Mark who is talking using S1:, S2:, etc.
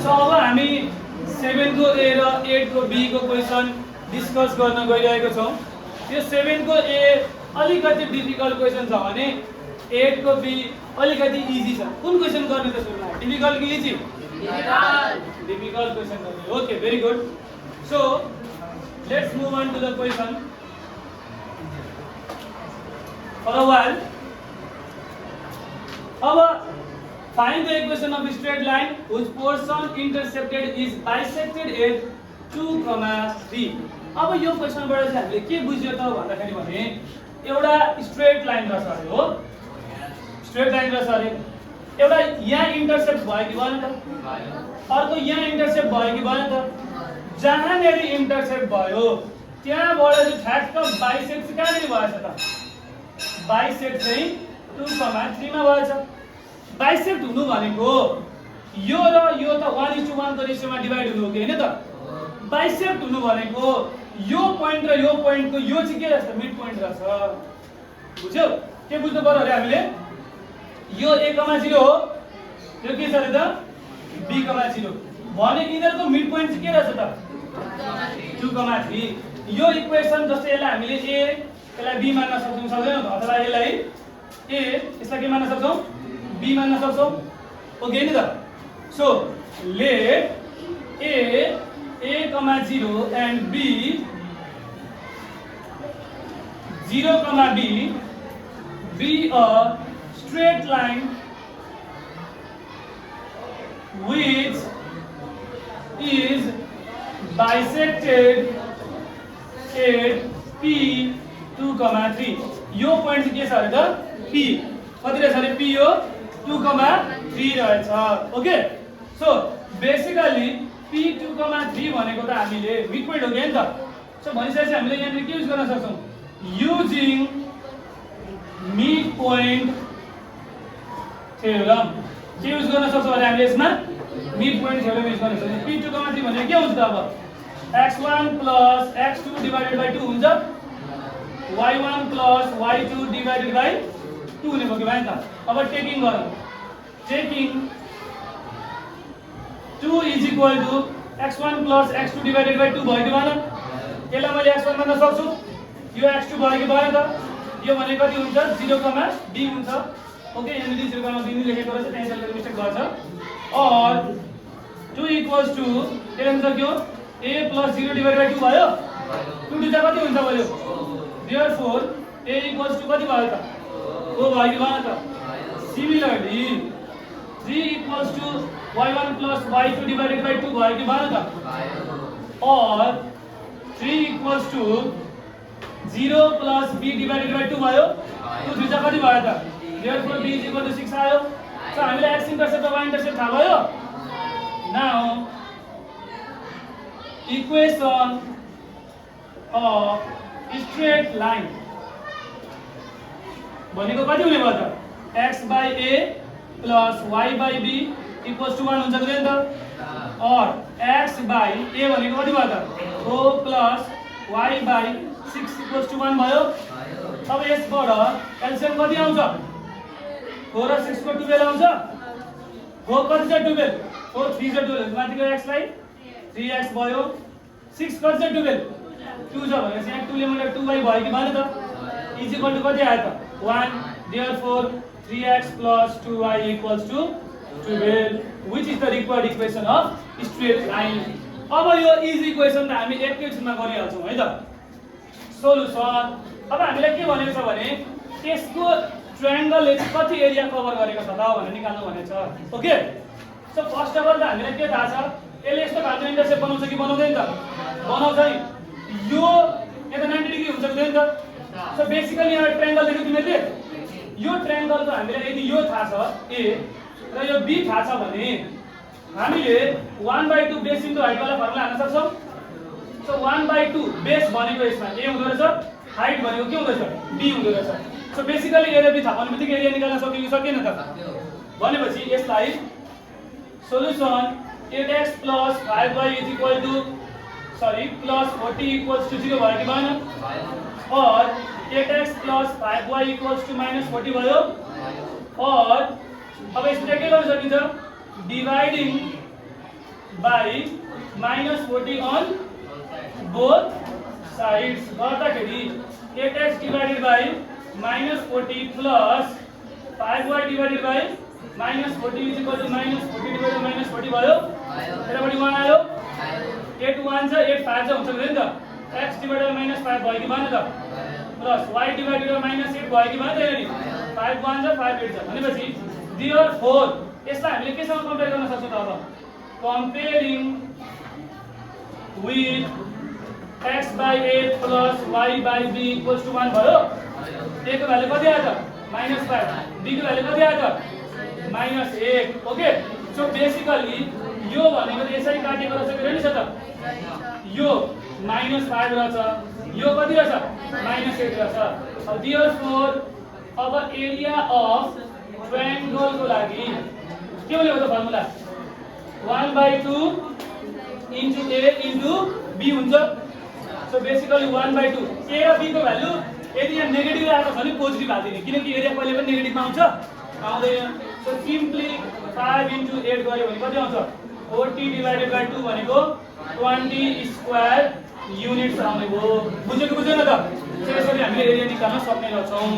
S1: So अब हामी 7 को ए र 8 को बी को क्वेसन डिस्कस गर्न गइरहेको छौं। यो 7 को ए अलिकति डिफिकल्ट क्वेसन छ भने 8 को बी अलिकति इजी छ। कुन क्वेसन गर्ने त सुरुमा? डिफिकल्ट कि इजी? डिफिकल्ट क्वेसन गर्ने। Okay, very good. So let's move on to the question for a while. अब find the equation of a straight line whose portion intercepted is bisected at 2, 3. अब यो क्वेसनबाट चाहिँ हामीले के बुझ्यो त भन्दाखेरि भने एउटा स्ट्रेट लाइन रहेछ अरे हो, स्ट्रेट लाइन रहेछ अरे। एउटा यहाँ इन्टरसेप्ट भयो कि भएन त? अर्को यहाँ इन्टरसेप्ट भयो कि भएन त? जहाँनेर इन्टरसेप्ट भयो त्यहाँबाट चाहिँ ठ्याक्क बाइसेक्ट चाहिँ कहाँनेर भएछ त? बाइसेक्ट चाहिँ 2, 3 मा भएछ। बाइसेक्ट हुनु भनेको यो र यो त 1:1 को रेशियोमा डिवाइड हुनु हो कि हैन त? बाइसेक्ट हुनु भनेको यो पोइन्ट र यो पोइन्टको यो चाहिँ के रहेछ? मिड पोइन्ट रहेछ। बुझ्यौ? के बुझ्नु पर्यो अरे हामीले? यो a, 0 हो, यो के छ अरे त? b, 0 भने यिनीहरुको मिड पोइन्ट चाहिँ के रहेछ त? 2, 3। यो इक्वेसन जस्तै यसलाई हामीले a यसलाई b मान्न सक्छौं, सक्दैनौं? अथवा यसलाई a यसलाई के मान्न सक्छौं? b मान्न सक्छौं। ओके नि त? So let a 0 and b 0, b be a straight line which is bisected at p 2, 3. यो पोइन्ट चाहिँ के छ अरे त? p कति रहेछ अरे? p यो 2, 3 रहेछ। ओके, सो बेसिकली p 2, 3 भनेको त हामीले मिड पोइन्ट हो के नि त? सो भनिसकेपछि हामीले यहाँ के युज गर्न सक्छौं? Using mid point theorem. के युज गर्न सक्छौं भने हामीले यसमा मिड पोइन्ट थ्योरम युज गर्न सक्छौं। p 2, 3 भनेको के हुन्छ त? अब x1 plus x2 divided by 2 हुन्छ, y1 plus y2 divided by 2 हुने भयो कि भएन त? अब टेकिङ गरौँ। Taking 2 is equal to x1 plus x2 divided by 2 भयो कि भएन? यसलाई मैले x1 मान्न सक्छु, यो x2 भयो कि भएन त? यो भने कति हुन्छ? 0, b हुन्छ। ओके, यहाँ 0, b लेखेको रहेछ, त्यही सेलको मिस्टेक गर्छ। और 2 equals to के हुन्छ क्यो? a plus 0 divided by 2 भयो। 2 2 कति हुन्छ भयो? therefore a equals to कति भयो त? o भयो कि भएन त? Similarly 3 equals to y1 plus y2 divided by 2 भयो कि भएन त? और 3 equals to 0 plus b divided by 2 भयो। 2 3 कति भयो त? therefore b is equal to 6 आयो। सो हामीलाई x इन्टरसेप्ट र y इन्टरसेप्ट थाहा भयो। Now equation of straight line भनेको कति हुने भयो त? x by a plus y by b equals to 1 हुन्छ कि हैन त? और x by a भनेको कति भयो त? 4 plus y by 6 equals to 1 भयो। अब यसबाट एलसीएम कति आउँछ? 4 र 6 को 12 आउँछ। 4 कति छ? 12। 4 3 छ 12, माथिको x लाई 3x भयो। 6 कति छ? 12 2 छ भनेपछि यहाँ 2 ले मल्टिप्लाई 2y भयो कि भएन त? इज इक्वल टु कति आयो त? 1। therefore 3x plus 2y equals to 12, which is the required equation of straight line. अब यो इजी इक्वेसन त हामी एकैछिनमा गरिहाल्छौं है त? सोलुसन अब हामीलाई के भनेको छ भने त्यसको ट्रायंगलले कति एरिया कभर गरेको छ त भनेर निकाल्नु भनेको छ। Okay, so first of all त हामीलाई के थाहा छ? यसले यस्तो खालको इन्टरसेप्ट बनाउँछ कि बनाउँदैन त? बनाउँछ नि। यो यता 90 डिग्री हुन्छ कि हैन त? सो बेसिकली यहाँ ट्रायंगल देख्यो तिमीले? यो ट्रायंगल त हामीलाई यदि यो थाहा छ a र यो b थाहा छ भने हामीले 1/2 बेस इन्टु हाइट वाला फर्मुला हाल्न सक्छौं। सो 1/2 बेस भनेको यसमा a हुँदो रहेछ, हाइट भनेको के हुँदो रहेछ? b हुँदो रहेछ। सो बेसिकली एरिया b थाहा पाउनेबित्तिकै एरिया निकाल्न सकियो कि सकिएन त? भनेपछि यसलाई solution 8x plus 5y is equal to plus 40 equals to 0 भयो कि भएन? और 8x plus 5y equals to minus 40 भयो। और अब यसले के गर्न सकिन्छ? Dividing by -40 on both sides गर्दाखेरि 8x divided by -40 plus 5y divided by -40 is equal to -40 divided by -40 भयो यतापट्टि 1 आयो 8 1 छ 8 5 हुन्छ नि त x divided by -5 भयो कि भएन त प्लस y divided by -8 भयो कि भएन त नि 5 1 छ 5 8 छ भनेपछि therefore यसलाई हामीले केसँग कम्पेयर गर्न सक्छौं त अब comparing with x by a plus y by b equals to 1 भयो a को भ्यालु कति आयो त -5 b को भ्यालु कति आयो त -1 ओके सो बेसिकली यो भनेको त यसरी काटेको रहेछ कि रहेछ त यो -5 रहेछ यो कति रहेछ -8 रहेछ अब therefore अब एरिया अफ ट्रायंगल को लागि के हो त formula 1/2 into a into b हुन्छ सो बेसिकली 1/2 a र b को भ्यालु यदि यहाँ नेगेटिभ आएको छ भने पोजिटिभ हाल्दिने किनकि एरिया कहिले पनि नेगेटिभमा आउँछ आउँदैन सो सिम्पली 5 into 8 गर्यो भने कति आउँछ 40 divided by 2 भनेको 20 स्क्वायर युनिट्स आउने भयो बुझेको बुझेन त त्यसरी हामीले एरिया निकाल्न सक्ने रहेछौं